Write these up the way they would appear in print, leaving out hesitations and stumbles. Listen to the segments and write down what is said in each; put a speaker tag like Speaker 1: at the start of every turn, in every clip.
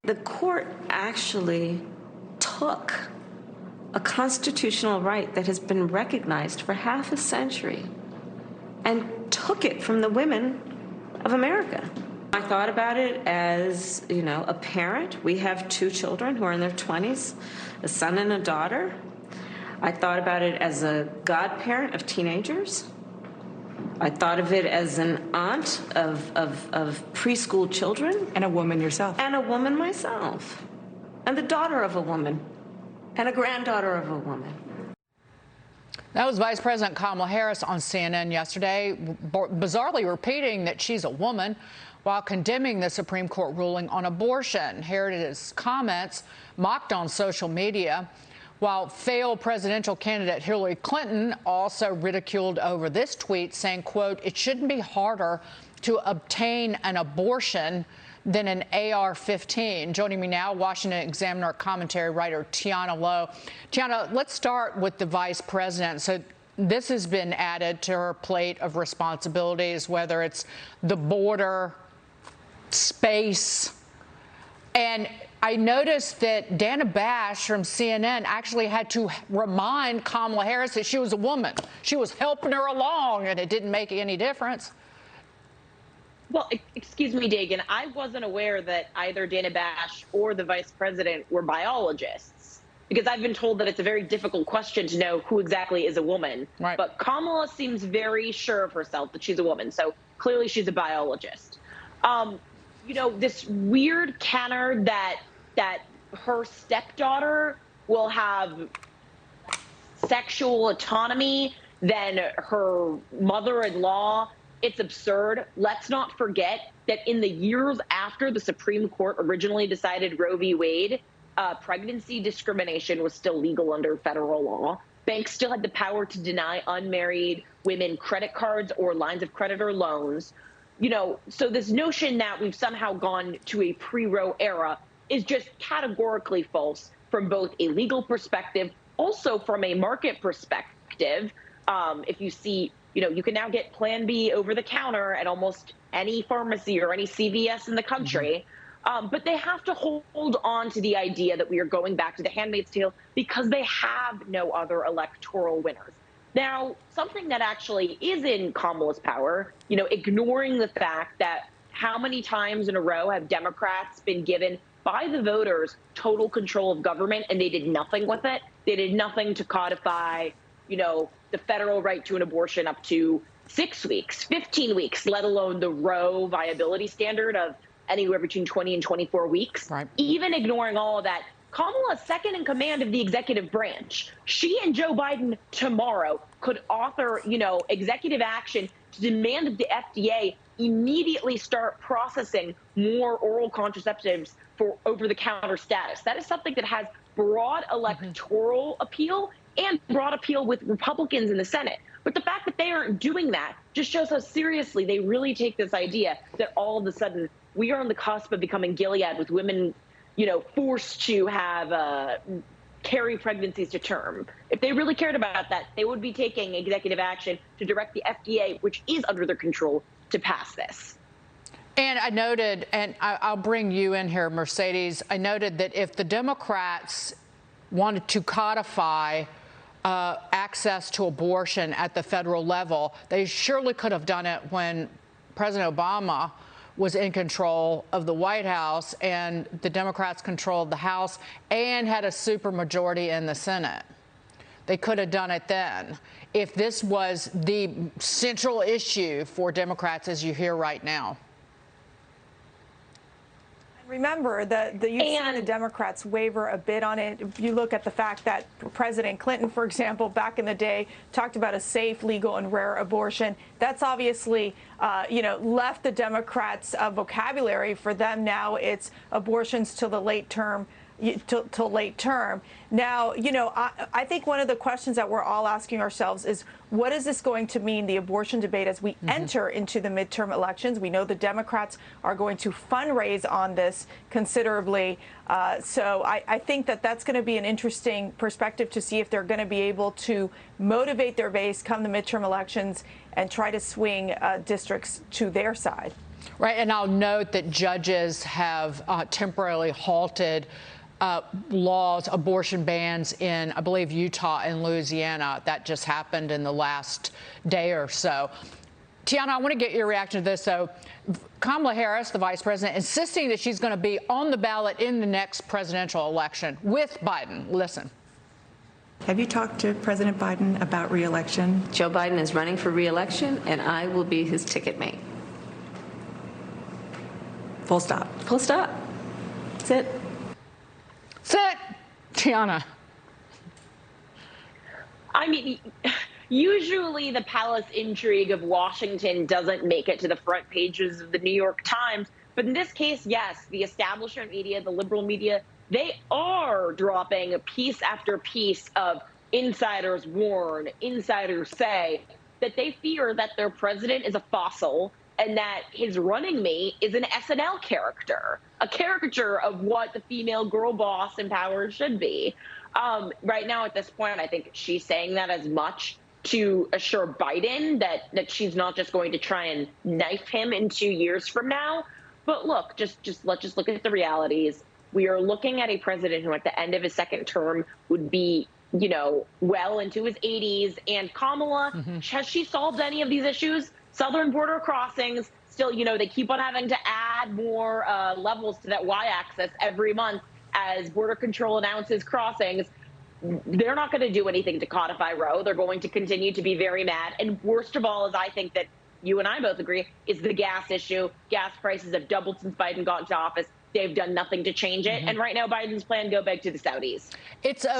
Speaker 1: The court actually took a constitutional right that has been recognized for half a century and took it from the women of America. I thought about it as, a parent. We have 2 children who are in their 20s, a son and a daughter. I thought about it as a godparent of teenagers. I thought of it as an aunt of preschool children.
Speaker 2: And a woman yourself.
Speaker 1: And a woman myself. And the daughter of a woman. And a granddaughter of a woman.
Speaker 3: That was Vice President Kamala Harris on CNN yesterday, bizarrely repeating that she's a woman while condemning the Supreme Court ruling on abortion. Harris's comments mocked on social media, while failed presidential candidate Hillary Clinton also ridiculed over this tweet, saying, quote, "It shouldn't be harder to obtain an abortion than an AR-15. Joining me now, Washington Examiner commentary writer Tiana Lowe. Tiana, let's start with the vice president. So this has been added to her plate of responsibilities, whether it's the border, space. And I noticed that Dana Bash from CNN actually had to remind Kamala Harris that she was a woman. She was helping her along, and it didn't make any difference.
Speaker 4: Well, excuse me, Dagan, I wasn't aware that either Dana Bash or the vice president were biologists, because I've been told that it's a very difficult question to know who exactly is a woman.
Speaker 3: Right.
Speaker 4: But Kamala seems very sure of herself that she's a woman, so clearly she's a biologist. This weird canard that her stepdaughter will have sexual autonomy than her mother-in-law. It's absurd. Let's not forget that in the years after the Supreme Court originally decided Roe v. Wade, pregnancy discrimination was still legal under federal law. Banks still had the power to deny unmarried women credit cards or lines of credit or loans. So this notion that we've somehow gone to a pre-Roe era is just categorically false from both a legal perspective, also from a market perspective. If you see, you can now get Plan B over the counter at almost any pharmacy or any CVS in the country. But they have to hold on to the idea that we are going back to the Handmaid's Tale because they have no other electoral winners. Now, something that actually is in Kamala's power, ignoring the fact that how many times in a row have Democrats been given by the voters total control of government and they did nothing with it? They did nothing to codify, the federal right to an abortion up to 6 weeks, 15 weeks, let alone the Roe viability standard of anywhere between 20 and 24 weeks.
Speaker 3: Right.
Speaker 4: Even ignoring all of that, Kamala is second in command of the executive branch. She and Joe Biden tomorrow could author, executive action to demand that the FDA immediately start processing more oral contraceptives for over-the-counter status. That is something that has broad electoral appeal and broad appeal with Republicans in the Senate. But the fact that they aren't doing that just shows how seriously they really take this idea that all of a sudden we are on the cusp of becoming Gilead with women, forced to have carry pregnancies to term. If they really cared about that, they would be taking executive action to direct the FDA, which is under their control, to pass this.
Speaker 3: And I noted, and I'll bring you in here, Mercedes, I noted that if the Democrats wanted to codify access to abortion at the federal level, they surely could have done it when President Obama was in control of the White House and the Democrats controlled the House and had a supermajority in the Senate. They could have done it then if this was the central issue for Democrats, as you hear right now.
Speaker 2: Remember that you've seen the Democrats waver a bit on it. If you look at the fact that President Clinton, for example, back in the day, talked about a safe, legal, and rare abortion. That's obviously, left the Democrats' vocabulary. For them now, it's abortions till the late term. Till late term. Now, I think one of the questions that we're all asking ourselves is, what is this going to mean, the abortion debate, as we enter into the midterm elections? We know the Democrats are going to fundraise on this considerably. So I think that that's going to be an interesting perspective to see if they're going to be able to motivate their base come the midterm elections and try to swing districts to their side.
Speaker 3: Right, and I'll note that judges have temporarily halted laws, abortion bans in, I believe, Utah and Louisiana. That just happened in the last day or so. Tiana, I want to get your reaction to this. So Kamala Harris, the vice president, insisting that she's going to be on the ballot in the next presidential election with Biden. Listen.
Speaker 5: Have you talked to President Biden about re-election?
Speaker 1: Joe Biden is running for re-election, and I will be his ticket mate.
Speaker 5: Full stop.
Speaker 1: Full stop. That's it.
Speaker 3: That's it. Tiana.
Speaker 4: I mean, usually the palace intrigue of Washington doesn't make it to the front pages of the New York Times. But in this case, yes, the establishment media, the liberal media, they are dropping piece after piece of insiders warn, insiders say that they fear that their president is a fossil and that his running mate is an SNL character, a caricature of what the female girl boss in power should be. Right now, at this point, I think she's saying that as much to assure Biden that she's not just going to try and knife him in 2 years from now. But look, let's just look at the realities. We are looking at a president who at the end of his second term would be, you know, well into his 80s. And Kamala, has she solved any of these issues? Southern border crossings, still, you know, they keep on having to add more levels to that Y-axis every month as Border Control announces crossings. They're not going to do anything to codify Roe. They're going to continue to be very mad. And worst of all, is I think that you and I both agree, is the gas issue. Gas prices have doubled since Biden got into office. They've done nothing to change it. And right now, Biden's plan, go back to the Saudis.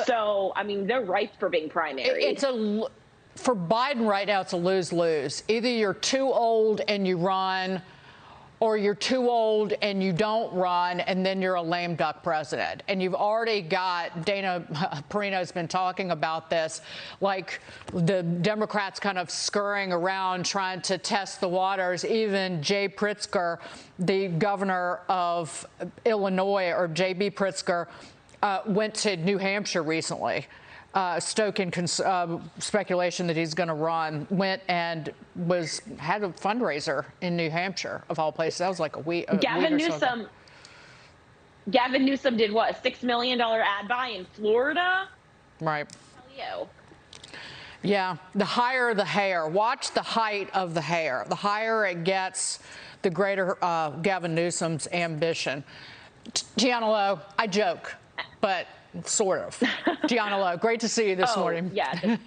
Speaker 4: So, I mean, they're ripe for being primary.
Speaker 3: For Biden right now, it's a lose-lose. Either you're too old and you run, or you're too old and you don't run, and then you're a lame duck president. And you've already got, Dana Perino's been talking about this, like the Democrats kind of scurrying around trying to test the waters. Even Jay Pritzker, the governor of Illinois, or J.B. Pritzker, went to New Hampshire recently. Stoking speculation that he's going to run, went and had a fundraiser in New Hampshire, of all places. That was like a week.
Speaker 4: Gavin Newsom did what, a $6 million ad buy in Florida?
Speaker 3: Right.
Speaker 4: Tell you.
Speaker 3: Yeah, the higher the hair. Watch the height of the hair. The higher it gets, the greater Gavin Newsom's ambition. Tiana Lowe, I joke, but sort of. Tiana Lowe, great to see you this morning.
Speaker 4: Yeah.